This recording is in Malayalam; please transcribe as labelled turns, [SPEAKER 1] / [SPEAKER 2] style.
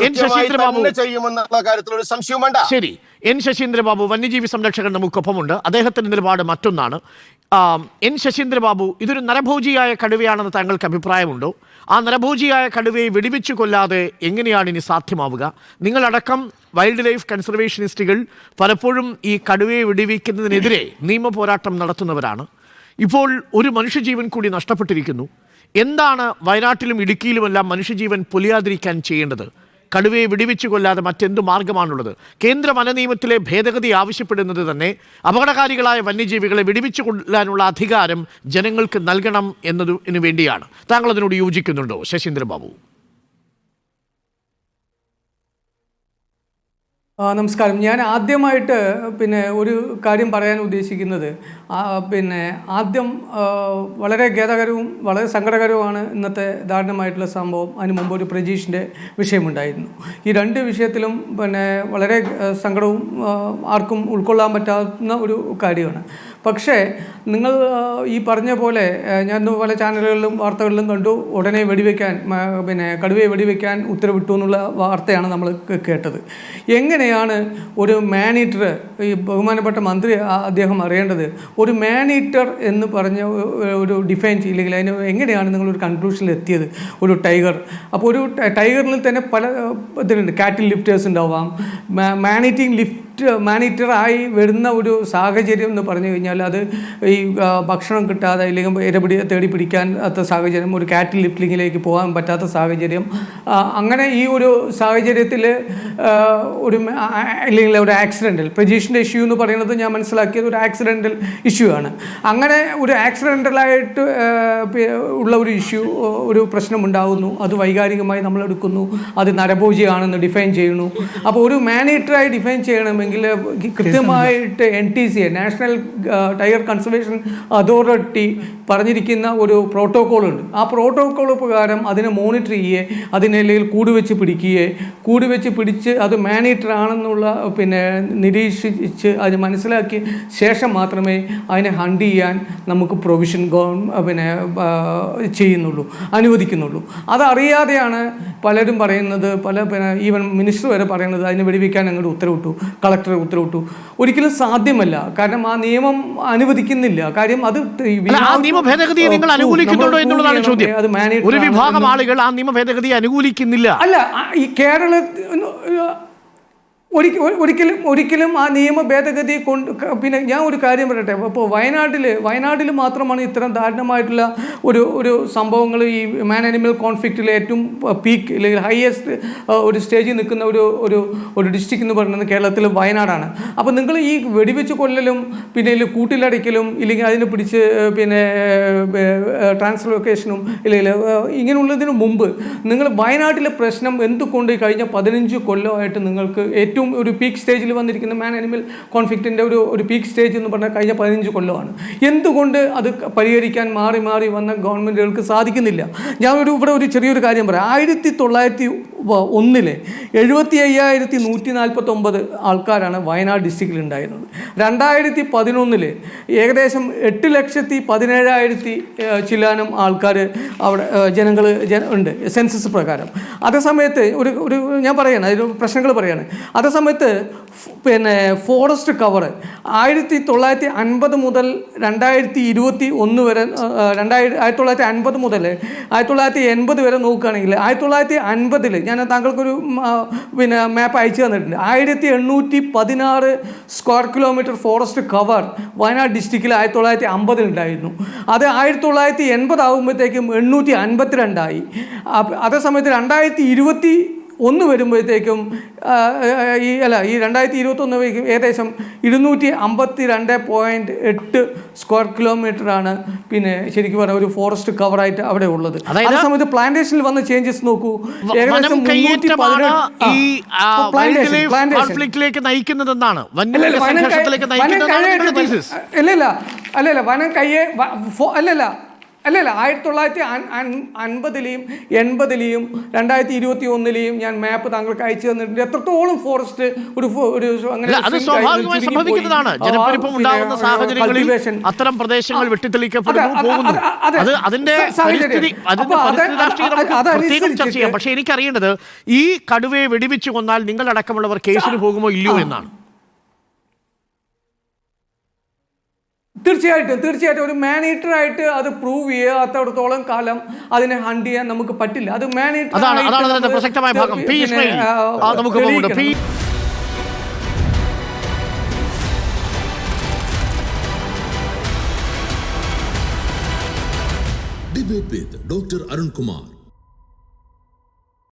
[SPEAKER 1] എൻ ശശീന്ദ്രബാബു
[SPEAKER 2] ചെയ്യുമെന്നുള്ള കാര്യത്തിൽ ഒരു സംശയവും വേണ്ട.
[SPEAKER 1] ശരി, എൻ ശശീന്ദ്രബാബു വന്യജീവി സംരക്ഷകൻ നമുക്കൊപ്പമുണ്ട്. അദ്ദേഹത്തിന്റെ നിലപാട് മറ്റൊന്നാണ്. എൻ ശശീന്ദ്രബാബു, ഇതൊരു നരഭോജിയായ കടുവയാണെന്ന് താങ്കൾക്ക് അഭിപ്രായമുണ്ടോ? ആ നരഭോജിയായ കടുവയെ വെടിവെച്ചു കൊല്ലാതെ എങ്ങനെയാണ് ഇനി സാധ്യമാവുക? നിങ്ങളടക്കം വൈൽഡ് ലൈഫ് കൺസർവേഷനിസ്റ്റുകൾ പലപ്പോഴും ഈ കടുവയെ വെടിവെക്കുന്നതിനെതിരെ നിയമ പോരാട്ടം നടത്തുന്നവരാണ്. ഇപ്പോൾ ഒരു മനുഷ്യജീവൻ കൂടി നഷ്ടപ്പെട്ടിരിക്കുന്നു. എന്താണ് വയനാട്ടിലും ഇടുക്കിയിലുമെല്ലാം മനുഷ്യജീവൻ പൊലിയാതിരിക്കാൻ ചെയ്യേണ്ടത്? കടുവയെ വെടിവെച്ചു കൊല്ലാതെ മറ്റെന്തു മാർഗമാണുള്ളത്? കേന്ദ്ര വനനിയമത്തിലെ ഭേദഗതി ആവശ്യപ്പെടുന്നത് തന്നെ അപകടകാരികളായ വന്യജീവികളെ വെടിവെച്ചു കൊല്ലാനുള്ള അധികാരം ജനങ്ങൾക്ക് നൽകണം എന്നതിനു വേണ്ടിയാണ്. താങ്കൾ അതിനോട് യോജിക്കുന്നുണ്ടോ ശശീന്ദ്രബാബു?
[SPEAKER 3] നമസ്കാരം. ഞാൻ ആദ്യമായിട്ട് ഒരു കാര്യം പറയാൻ ഉദ്ദേശിക്കുന്നത്, ആദ്യം വളരെ ഖേദകരവും വളരെ സങ്കടകരവുമാണ് ഇന്നത്തെ ദാരുണമായിട്ടുള്ള സംഭവം. അതിന് മുമ്പ് ഒരു പ്രജീഷിൻ്റെ വിഷയമുണ്ടായിരുന്നു. ഈ രണ്ട് വിഷയത്തിലും വളരെ സങ്കടവും ആർക്കും ഉൾക്കൊള്ളാൻ പറ്റാവുന്ന ഒരു കാര്യമാണ്. പക്ഷേ നിങ്ങൾ ഈ പറഞ്ഞ പോലെ ഞാൻ പല ചാനലുകളിലും വാർത്തകളിലും കണ്ടു, ഉടനെ വെടിവെക്കാൻ കടുവയെ വെടിവെക്കാൻ ഉത്തരവിട്ടു എന്നുള്ള വാർത്തയാണ് നമ്മൾ കേട്ടത്. എങ്ങനെയാണ് ഒരു മാൻ ഈറ്റർ, ഈ ബഹുമാനപ്പെട്ട മന്ത്രി അദ്ദേഹം അറിയേണ്ടത്, ഒരു മാൻ ഈറ്റർ എന്ന് പറഞ്ഞ ഒരു ഡിഫൈൻ ചെയ്യില്ലെങ്കിൽ അതിന് എങ്ങനെയാണ് നിങ്ങളൊരു കൺക്ലൂഷനിൽ എത്തിയത്? ഒരു ടൈഗർ, അപ്പോൾ ഒരു ടൈഗറിൽ തന്നെ പല ഇതിലുണ്ട്. കാറ്റിൽ ലിഫ്റ്റേഴ്സ് ഉണ്ടാവാം, മാനീറ്ററായി വരുന്ന ഒരു സാഹചര്യം എന്ന് പറഞ്ഞു കഴിഞ്ഞാൽ അത് ഈ ഭക്ഷണം കിട്ടാതെ ഇല്ലെങ്കിൽ ഇരപിടി തേടി പിടിക്കാത്ത സാഹചര്യം, ഒരു കാറ്റിൽ ലിഫ്റ്റിങ്ങിലേക്ക് പോകാൻ പറ്റാത്ത സാഹചര്യം, അങ്ങനെ ഈ ഒരു സാഹചര്യത്തിൽ അല്ലെങ്കിൽ ഒരു ആക്സിഡൻ്റൽ, പ്രജീഷിൻ്റെ ഇഷ്യൂ എന്ന് പറയുന്നത് ഞാൻ മനസ്സിലാക്കിയത് ഒരു ആക്സിഡൻ്റൽ ഇഷ്യൂ ആണ്. അങ്ങനെ ഒരു ആക്സിഡൻ്റലായിട്ട് ഉള്ള ഒരു ഇഷ്യൂ, ഒരു പ്രശ്നമുണ്ടാകുന്നു, അത് വൈകാരികമായി നമ്മൾ എടുക്കുന്നു, അത് നരഭോജിയാണെന്ന് ഡിഫൈൻ ചെയ്യുന്നു. അപ്പോൾ ഒരു മാനേറ്ററായി ഡിഫൈൻ ചെയ്യണമെങ്കിൽ കൃത്യമായിട്ട് NTC, national tiger conservation authority പറഞ്ഞിരിക്കുന്ന ഒരു പ്രോട്ടോക്കോളുണ്ട്. ആ പ്രോട്ടോക്കോൾ പ്രകാരം അതിനെ മോണിറ്റർ ചെയ്യുകയെ, അതിനല്ലെങ്കിൽ കൂടുവെച്ച് പിടിച്ച് അത് മാനേറ്റർ ആണെന്നുള്ള നിരീക്ഷിച്ച് അത് മനസ്സിലാക്കിയ ശേഷം മാത്രമേ അതിനെ ഹണ്ട് ചെയ്യാൻ നമുക്ക് പ്രൊവിഷൻ അനുവദിക്കുന്നുള്ളൂ. അതറിയാതെയാണ് പലരും പറയുന്നത്, ഈവൻ മിനിസ്റ്റർ വരെ പറയുന്നത് അതിനെ വെടിവെക്കാൻ അങ്ങോട്ട് ഉത്തരവിട്ടു, കളക്ടർ ഉത്തരവിട്ടു. ഒരിക്കലും സാധ്യമല്ല. കാരണം ആ നിയമം അനുവദിക്കുന്നില്ല. കാര്യം അത്
[SPEAKER 1] നിയമ ഭേദഗതിയെ നിങ്ങൾ അനുകൂലിക്കുന്നുണ്ടോ എന്നുള്ളതാണ് ചോദ്യം. ഒരു വിഭാഗം ആളുകൾ ആ നിയമ ഭേദഗതിയെ അനുകൂലിക്കുന്നില്ല.
[SPEAKER 3] അല്ല, ഈ ഒരിക്കലും ആ നിയമ ഭേദഗതി ഞാൻ ഒരു കാര്യം പറയട്ടെ. അപ്പോൾ വയനാട്ടിൽ മാത്രമാണ് ഇത്തരം ദാരുണമായിട്ടുള്ള ഒരു സംഭവങ്ങൾ, ഈ മാൻ ആനിമൽ കോൺഫ്ലിക്റ്റിലെ ഏറ്റവും പീക്ക് അല്ലെങ്കിൽ ഹയസ്റ്റ് ഒരു സ്റ്റേജിൽ നിൽക്കുന്ന ഒരു ഡിസ്ട്രിക്ട് എന്ന് പറയുന്നത് കേരളത്തിൽ വയനാടാണ്. അപ്പോൾ നിങ്ങൾ ഈ വെടിവെച്ച് കൊല്ലലും കൂട്ടിലടയ്ക്കലും ഇല്ലെങ്കിൽ അതിനെ പിടിച്ച് ട്രാൻസ്ലൊക്കേഷനും ഇല്ലെങ്കിൽ ഇങ്ങനെയുള്ളതിന് മുമ്പ് നിങ്ങൾ വയനാട്ടിലെ പ്രശ്നം എന്തുകൊണ്ട് കഴിഞ്ഞ 15 കൊല്ലമായിട്ട് നിങ്ങൾക്ക് ഏറ്റവും ഒരു പീക്ക് സ്റ്റേജിൽ വന്നിരിക്കുന്ന മാൻ ആനിമൽ കോൺഫ്ലിക്റ്റിൻ്റെ ഒരു പീക്ക് സ്റ്റേജ് എന്ന് പറഞ്ഞാൽ കഴിഞ്ഞ 15 കൊല്ലമാണ്. എന്തുകൊണ്ട് അത് പരിഹരിക്കാൻ മാറി വന്ന ഗവൺമെൻറ്റുകൾക്ക് സാധിക്കുന്നില്ല? ഞാൻ ഇവിടെ ഒരു ചെറിയൊരു കാര്യം പറയാം. 1901 75,149 ആൾക്കാരാണ് വയനാട് ഡിസ്ട്രിക്റ്റിൽ ഉണ്ടായിരുന്നത്. 2011 ഏകദേശം 8,17,000 ചില്ലാനും ആൾക്കാർ അവിടെ ജനങ്ങൾ ഉണ്ട് സെൻസസ് പ്രകാരം. അതേസമയത്ത് ഒരു ഞാൻ പറയാണ്, അതിൽ പ്രശ്നങ്ങൾ പറയാണ്. അതേസമയത്ത് ഫോറസ്റ്റ് കവർ 1950 മുതൽ 2021 വരെ, 1950 മുതൽ 1980 വരെ നോക്കുകയാണെങ്കിൽ 1950 ഞാൻ താങ്കൾക്കൊരു മാപ്പ് അയച്ചു തന്നിട്ടുണ്ട്. 1816 square kilometre forest cover Wayanad ഡിസ്ട്രിക്റ്റിൽ 1950 ഉണ്ടായിരുന്നു. അത് 1980 ആകുമ്പോഴത്തേക്കും 852 അതേസമയത്ത് 2021 വരുമ്പോഴത്തേക്കും ഈ 2021 ഏകദേശം 252.8 സ്ക്വയർ കിലോമീറ്ററാണ് ശരിക്കും പറഞ്ഞാൽ ഒരു ഫോറസ്റ്റ് കവറായിട്ട് അവിടെ ഉള്ളത്. അതേസമയത്ത് പ്ലാന്റേഷനിൽ വന്ന ചേഞ്ചസ് നോക്കൂ, ഏകദേശം
[SPEAKER 1] 318 നയിക്കുന്നതെന്നാണ്.
[SPEAKER 3] അല്ലല്ല, വനം കയ്യെ അല്ലല്ല 1950-ലെയും 80-ലെയും 2021-ലെയും ഞാൻ മാപ്പ് താങ്കൾക്ക് അയച്ചു തന്നിട്ടുണ്ട്. എത്രത്തോളം ഫോറസ്റ്റ് ഒരു
[SPEAKER 1] അല്ല, അത് സ്വാഭാവികമായി സംഭവിക്കുന്നതാണ്. ജനപ്പെരുപ്പം ഉണ്ടാകുന്ന സാഹചര്യങ്ങളിൽ അത്തരം പ്രദേശങ്ങൾ വെട്ടിത്തെളിക്കപ്പെടുന്നു, പോകുന്നു. അത് അതിന്റെ പരിസ്ഥിതി രാഷ്ട്രീയം പ്രത്യേകം ചർച്ച ചെയ്യാം. പക്ഷെ എനിക്കറിയേണ്ടത് ഈ കടുവയെ വെടിവെച്ചു കൊന്നാൽ നിങ്ങളടക്കമുള്ളവർ കേസിന് പോകുമോ ഇല്ലയോ എന്നാണ്.
[SPEAKER 3] തീർച്ചയായിട്ടും ഒരു മാനേറ്ററായിട്ട് അത് പ്രൂവ് ചെയ്യാത്തടത്തോളം കാലം അതിനെ ഹണ്ട് ചെയ്യാൻ നമുക്ക് പറ്റില്ല. അത്
[SPEAKER 1] അതാണ് പ്രസക്തമായ ഭാഗം. നമുക്ക്
[SPEAKER 4] Debate with Dr. Arun Kumar.